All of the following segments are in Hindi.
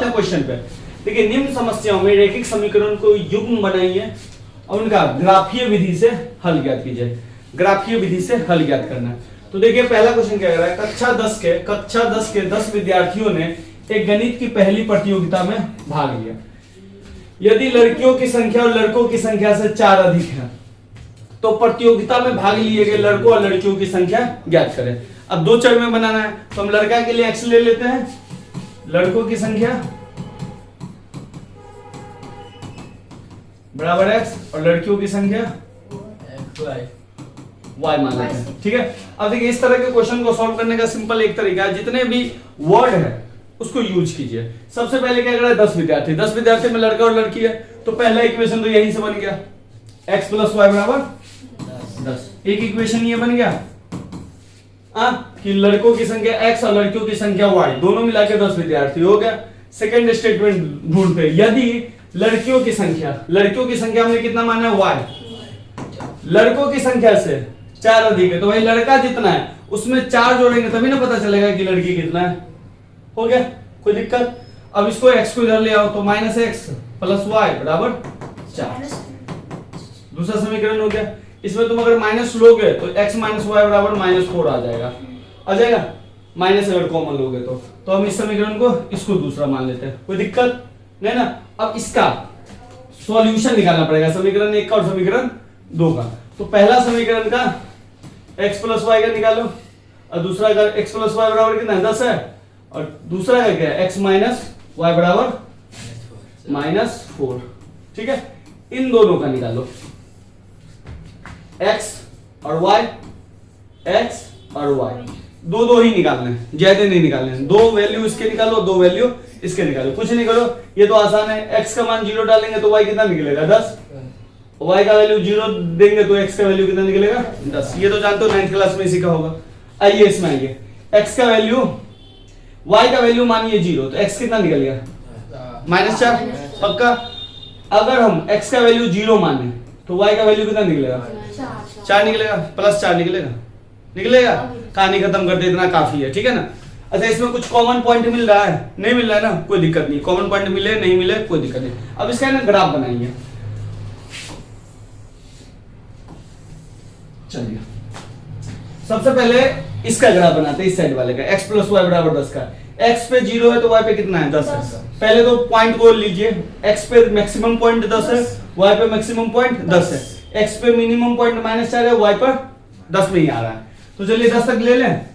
हैं क्वेश्चन पे। देखिए निम्न समस्याओं में रैखिक समीकरण को युग्म बनाइए और उनका ग्राफीय विधि से हल ज्ञात कीजिए। ग्राफीय विधि से हल ज्ञात करना है। तो देखिए पहला क्वेश्चन क्या कह रहा है, कक्षा 10 के 10 विद्यार्थियों ने एक गणित की पहली प्रतियोगिता में भाग लिया। यदि लड़कियों की संख्या और लड़कों की संख्या से 4 अधिक है तो प्रतियोगिता में भाग लिए गए लड़कों और लड़कियों की संख्या ज्ञात करें। अब दो चर में बनाना है तो हम लड़का के लिए x ले लेते हैं, लड़कों की संख्या बराबर x और लड़कियों की संख्या y मान लेते हैं। ठीक है, अब देखिए इस तरह के क्वेश्चन को सॉल्व करने का सिंपल एक तरीका है, जितने भी वर्ड है उसको यूज कीजिए। सबसे पहले क्या करें, 10 विद्यार्थी में लड़का और लड़की है तो पहला इक्वेशन तो यहीं से बन गया, x + y बराबर 10। एक इक्वेशन ये बन गया कि लड़कों की संख्या x और लड़कियों की संख्या y, दोनों मिलाकर 10 विद्यार्थी हो गया। सेकंड स्टेटमेंट ढूंढते, यदि लड़कियों की संख्या हमने कितना माना है y, लड़कों की संख्या से 4 अधिक है तो भाई लड़का जितना है उसमें 4 जोड़ेंगे तभी ना पता चलेगा कि लड़की कितना है। हो गया, कोई दिक्कत? अब इसको x को इधर ले आओ तो -x + y बराबर 4। दूसरा समीकरण हो गया। इसमें तुम अगर माइनस लोगे तो x - y बराबर -4 आ जाएगा। माइनस अगर कॉमन लोगे तो हम इस समीकरण को इसको दूसरा मान लेते हैं, कोई दिक्कत नहीं ना। अब इसका सॉल्यूशन निकालना पड़ेगा, समीकरण 1 का और समीकरण 2 का। तो पहला समीकरण का x + y का निकालो और दूसरा का x + y बराबर कितना है 10 है और दूसरा का क्या है x - y बराबर -4। ठीक है, इन दोनों का निकालो, x और y, दो ही निकालने हैं, ज्यादा नहीं निकालने हैं। 2 वैल्यू इसके निकालो, 2 वैल्यू इसके निकालो, कुछ नहीं करो, ये तो आसान है। x का मान 0 डालेंगे तो y कितना निकलेगा 10, y का वैल्यू 0 देंगे तो x का वैल्यू कितना निकलेगा 10। ये तो जानते हो 9th क्लास में सीखा होगा। आइए इसमें आइए, x का वैल्यू, y का वैल्यू मानिए 0 तो x कितना निकलेगा -4 पक्का। अगर हम x का वैल्यू 0 माने तो y का वैल्यू कितना निकलेगा 4 निकलेगा, +4 निकलेगा। कहानी खत्म कर दे, इतना काफी है। ठीक है ना। अच्छा, इसमें कुछ कॉमन पॉइंट मिल रहा है, नहीं मिल रहा है ना, कोई दिक्कत नहीं। कॉमन पॉइंट मिले नहीं मिले कोई दिक्कत नहीं। अब इसका ना ग्राफ बनाएंगे। चलिए सबसे पहले इसका ग्राफ बनाते हैं, इस साइड वाले का, x + y बराबर 10 का। x पे 0 है तो y पे कितना है 10 है। पहले तो पॉइंट को लीजिए, x पे मैक्सिमम पॉइंट 10 है, y पे मैक्सिमम पॉइंट 10 है। x पे मिनिमम पॉइंट -4 है, y पर 10 में ही आ रहा है। तो चलिए 10 तक ले लें,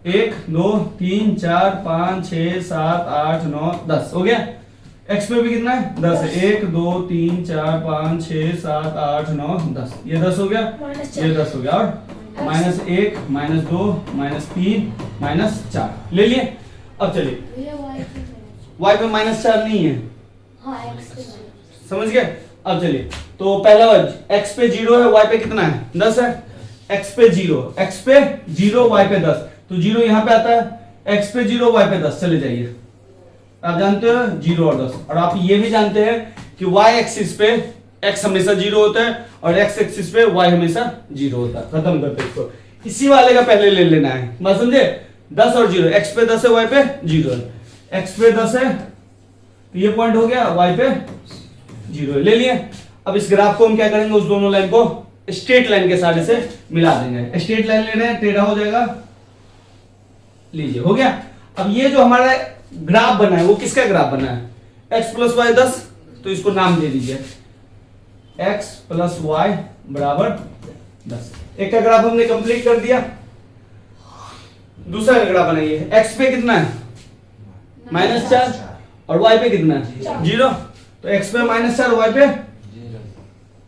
1 2 3 4 5 6 7 8 9 10 हो गया। x पे भी कितना है 10 है, 1 2 3 4 5 6 7 8 9 10, ये 10 हो गया, ये 10 हो गया और -1 -2 -3 -4 ले लिए। अब चलिए y पे -4 नहीं है, समझ गए। अब चलिए तो पहला x पे 0 है, y पे कितना है 10 है। x पे 0 y पे 10 तो 0 यहां पे आता है, x पे 0 y पे 10 चले जाइए। आप जानते हो 0 और 10, और आप ये भी जानते हैं कि y एक्सिस पे x हमेशा 0 होता है और x एक्सिस पे y हमेशा 0 होता है। खत्म करते इसको, इसी वाले का पहले ले लेना है, बात समझे। 10 और 0, x पे 10 है y पे 0 है, x पे 10 है तो ये पॉइंट हो गया, y पे 0 ले लिए। अब इस ग्राफ को हम क्या करेंगे, उस दोनों लाइन को स्ट्रेट लाइन के सारे से मिला देंगे। स्ट्रेट लाइन ले रहे हैं, टेढ़ा हो जाएगा, लीजिए हो गया। अब ये जो हमारा ग्राफ बना है वो किसका ग्राफ बना है, x + y 10, तो इसको नाम दे दीजिए x + y बराबर 10। एक का ग्राफ हमने कंप्लीट कर दिया। दूसरा का ग्राफ बनाइए, x पे कितना है -4 और y पे कितना है 0, तो x पे -4 y पे 0,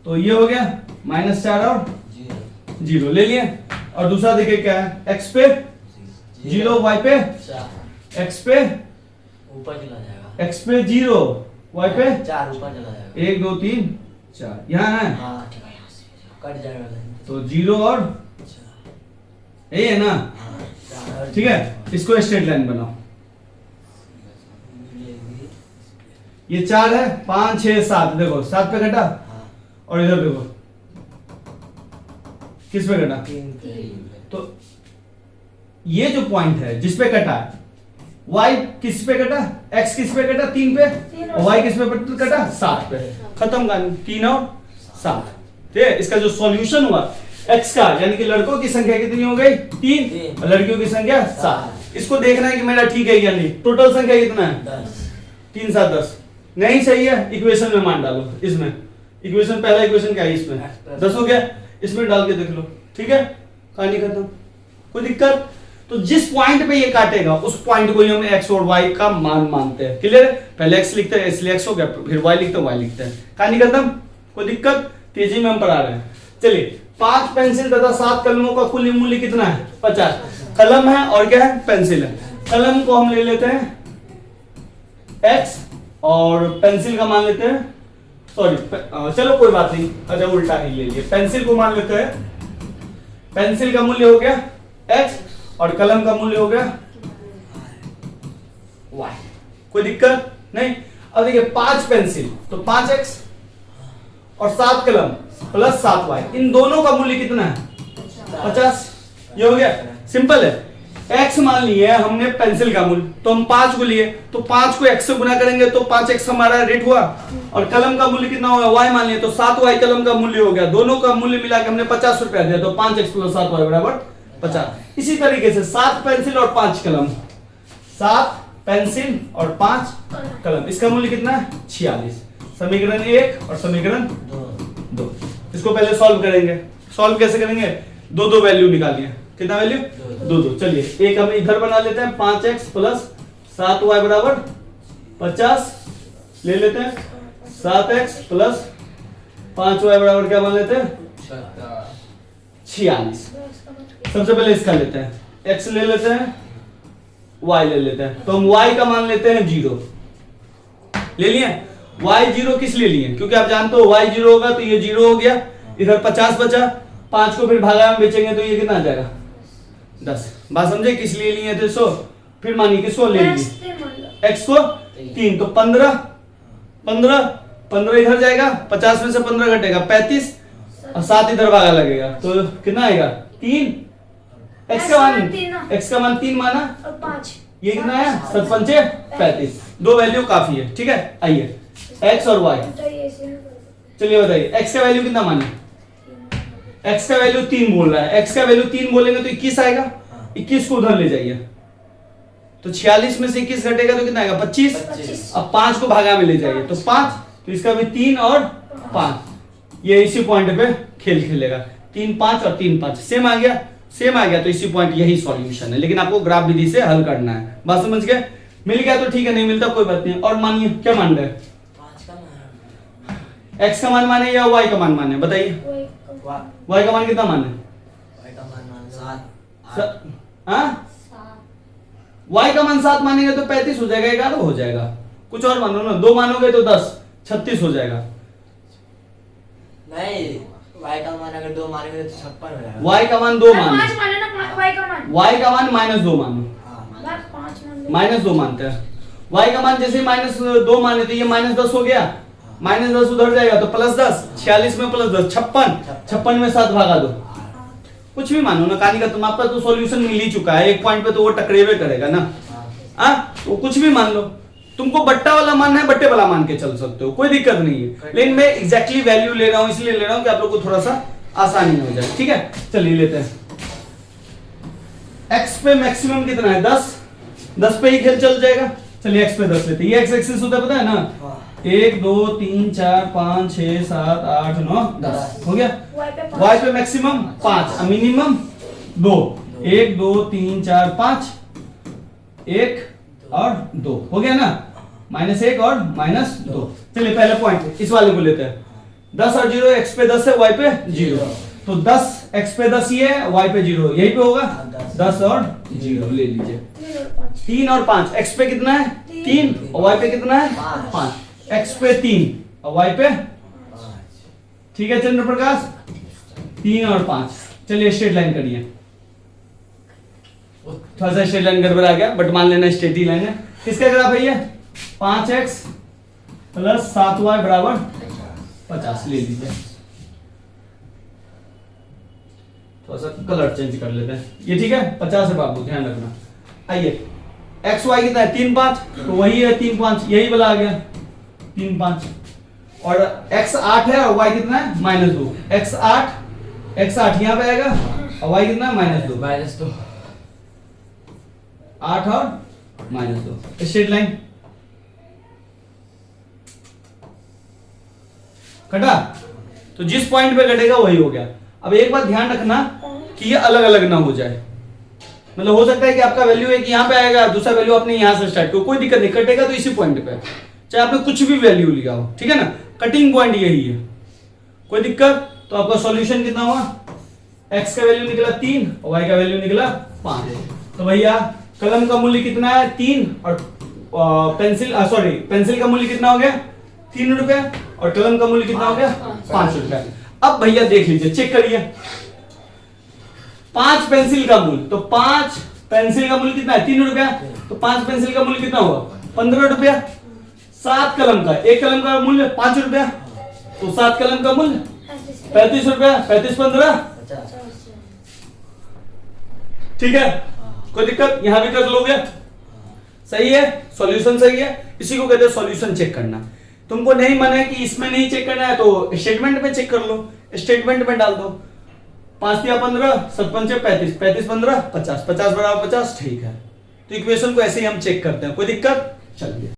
तो ये हो गया -4 और 0 ले लिए। और दूसरा देखिए क्या है, x पे 0 y पे x पे ऊपर चला जाएगा, x पे 0 y पे 4 ऊपर चला जाएगा, 1 2 3 4 यहाँ है, हाँ कट जाएगा तो 0 और यही है ना। ठीक है, इसको स्ट्रेट लाइन बनाओ। ये 4 है, 5 6 7, देखो 7 पे कटा और इधर देखो किस पे कटा, तो ये जो पॉइंट है जिस पे कटा है y किस पे कटा, x किस पे कटा 3 पे, और y किस पे कटा 7 पे। खत्म कहानी, 3 और 7। ठीक है, इसका जो सॉल्यूशन हुआ x का, यानी कि लड़कों की संख्या कितनी हो गई 3 और लड़कियों की संख्या 7। इसको देखना है कि मेरा ठीक है या नहीं। टोटल संख्या कितना है 10 3 7 10। नहीं सही है, इक्वेशन में मान डालो। इसमें इक्वेशन, पहला इक्वेशन क्या है इसमें 10 हो गया, इसमें डाल के देख लो। ठीक है, कहानी खत्म, कोई दिक्कत। तो जिस पॉइंट पे ये काटेगा उस पॉइंट को ही हम x और y का मान मानते हैं। क्लियर है, पहले x लिखते हैं इसलिए x हो गया, फिर y लिखते हैं y लिखते हैं। कहानी खत्म, कोई दिक्कत। तेजी में हम पढ़ा रहे हैं। चलिए, 5 पेंसिल तथा 7 कलमों का कुल मूल्य कितना है 50। कलम है और क्या है पेंसिल है। कलम को हम ले लेते हैं x और पेंसिल का मान लेते हैं, सॉरी चलो कोई बात नहीं, अच्छा उल्टा ही ले लिए। पेंसिल को मान लेते हैं, पेंसिल का मूल्य हो गया x और कलम का मूल्य हो गया y। कोई दिक्कत नहीं। अब देखिए 5 पेंसिल तो 5x और 7 कलम प्लस 7y, इन दोनों का मूल्य कितना है 50। ये हो गया, सिंपल है। x मान लिए हमने पेंसिल का मूल्य, तो हम 5 को लिए, तो 5 को x से गुना करेंगे तो 5x हमारा रेट हुआ। और कलम का मूल्य कितना होगा y मान लिए, तो 7y कलम का मूल्य हो गया। दोनों का मूल्य मिला के हमने 50 रुपया दिया, तो 5x प्लस 7y बराबर 50। इसी तरीके से 7 पेंसिल और 5 कलम, 7 पेंसिल और 5 कलम, इसका मूल्य कितना है 46। समीकरण 1 और समीकरण 2। इसको पहले सॉल्व करेंगे। सॉल्व कैसे करेंगे, दो वैल्यू निकालिए। कितना वैल्यू 2। चलिए, एक हम इधर बना लेते हैं, 5x प्लस 7y बराबर 50 ले लेते हैं। 7x प्लस 5y बराबर क्या मान लेते हैं 46। सबसे पहले इसका लेते हैं, x ले लेते हैं, y ले लेते हैं। तो हम y का मान लेते हैं 0 ले लिए। y 0 किस लिए लिए, क्योंकि आप जानते हो y 0 होगा तो ये 0 हो गया, इधर 50 बचा, 5 को फिर भागा में बेचेंगे तो ये कितना आ जाएगा 10। बात समझे, किस लिए लिए थे। सो फिर मानिए किसको ले लिए, x को 3, तो 15 इधर जाएगा, 50 में से 15 घटेगा 35 और 7 इधर भागा लगेगा, तो कितना आएगा 3। x का मान 3 माना और 5, ये कितना है 7 पंचे 35। 2 वैल्यू काफी है। ठीक है, आइए x और y, चलिए बताइए x का वैल्यू कितना माने, x का वैल्यू 3 बोल रहा है। x का वैल्यू 3 बोलेंगे तो 21 आएगा, 21 को उधर ले जाइए, तो 46 में से 21 घटेगा तो कितना आएगा 25। अब 5 को भागा में ले जाइए तो 5, तो इसका भी 3 और 5, ये इसी पॉइंट पे खेल खेलेगा। 3 5 और 3 5 सेम आ गया, सेम आ गया, तो इसी पॉइंट यही सॉल्यूशन है। लेकिन आपको ग्राफ विधि से हल करना है। बात समझ गए, मिल गया तो ठीक है, नहीं मिलता कोई बात नहीं। और मानिए क्या मान रहे हैं, 5 का मान x का मान माने या y का मान माने, बताइए y का मान कितना माने, y का मान 7 हाँ y का मान 7 मानेंगे तो 35 हो जाएगा, 11 हो जाएगा। कुछ और मानो ना, 2 मानोगे तो 10, 36 हो जाएगा। नहीं, y का मान अगर 2 मानेंगे तो 56 हो जाएगा। y का मान 2 मानो, 5 मानो ना, y का मान y का मान -2 मानो, हाँ, 5 मान -2 मानते हैं। y का मान जैसे -2 माने तो ये -10 हो गया, -10 उधर जाएगा तो +10, 46 में +10 56 में 7 भागा दो, कुछ भी मानो ना। कहानी का तुम आपका तो सॉल्यूशन मिल ही चुका है, एक पॉइंट पे तो वो टकरेवे करेगा ना। तो कुछ भी मान लो, तुमको बट्टा वाला मानना है बट्टे वाला मान के चल सकते हो, कोई दिक्कत नहीं है। लेकिन मैं एग्जैक्टली वैल्यू ले रहा हूं, इसलिए ले रहा हूं कि आप लोग को थोड़ा सा आसानी हो जाए। ठीक है, चलिए लेते हैं। x पे मैक्सिमम कितना है 10 पे ही खेल चल जाएगा। चलिए x पे 10 लेते हैं, ये x एक्सिस होता है पता है ना, 1 2 3 4 5 6 7 8 9 10 हो गया। y पे मैक्सिमम 5, मिनिमम 2, 1 2 3 4 5, 1 और 2 हो गया ना, -1 और -2। चलिए पहले पॉइंट इस वाले को लेते हैं, 10 और 0, x पे 10 है y पे 0, तो 10 x पे 10 ये है, y पे 0 यही पे होगा, 10 और 0 ले लीजिए। 3 और 5, x पे कितना है 3 और y पे कितना है 5, x पे 3 और y पे, ठीक है चंद्र प्रकाश, 3 और 5। चलिए स्ट्रेट लाइन करिए, थोड़ा सा स्ट्रेट लाइन गड़बड़ आ गया, बट मान लेना स्ट्रेट ही लाइन है। किसका ग्राफ है ये, 5x प्लस 7y बराबर 50 ले लीजिए। थोड़ा सा कलर चेंज कर लेते हैं, ये ठीक है 50 है बाबू, ध्यान रखना। आइए एक्स वाई कितना है 3 5, तो वही है 3 5, यही वाला आ गया 3 5। और x 8 है और y कितना है -2। x 8 यहाँ पे आएगा और y कितना है -2। माइनस 2 8 और -2 स्ट्रेट लाइन कटा। तो जिस पॉइंट पे कटेगा वही हो गया। अब एक बात ध्यान रखना कि ये अलग अलग ना हो जाए, मतलब हो सकता है कि आपका वैल्यू एक यहाँ पे आएगा, दूसरा वैल्यू आपने यहाँ से स्टार्ट किया, कोई दिक्कत नहीं, कटेगा तो इसी पॉइंट पे, चाहे आपने कुछ भी वैल्यू लिया हो, ठीक है ना। कटिंग पॉइंट यही है, कोई दिक्कत। तो आपका सॉल्यूशन कितना हुआ, x का वैल्यू निकला 3 और y का वैल्यू निकला 5। तो भैया कलम का मूल्य कितना है 3 और पेंसिल का मूल्य कितना हो गया 3 रुपए और कलम का मूल्य कितना हो गया 5 रुपए। अब भैया देख लीजिए, चेक करिए, 5 पेंसिल का मूल्य, तो 5 पेंसिल का मूल्य कितना है 3 रुपया, तो 5 पेंसिल का मूल्य कितना हुआ 15 रुपया। 7 कलम का, एक कलम का मूल्य 5 रुपया, तो 7 कलम का मूल्य 35 रुपया, 35 15, 50 ठीक है। कोई दिक्कत, यहां भी कर लोगे, सही है, सॉल्यूशन सही है। इसी को कहते हैं सॉल्यूशन चेक करना। तुमको नहीं मन है कि इसमें नहीं चेक करना है तो स्टेटमेंट में चेक कर लो, स्टेटमेंट में डाल दो 5 या 15, 7 5 35, 35 15 50, 50 बराबर 50, ठीक है। तो इक्वेशन को ऐसे ही हम चेक करते हैं, कोई दिक्कत, चलिए।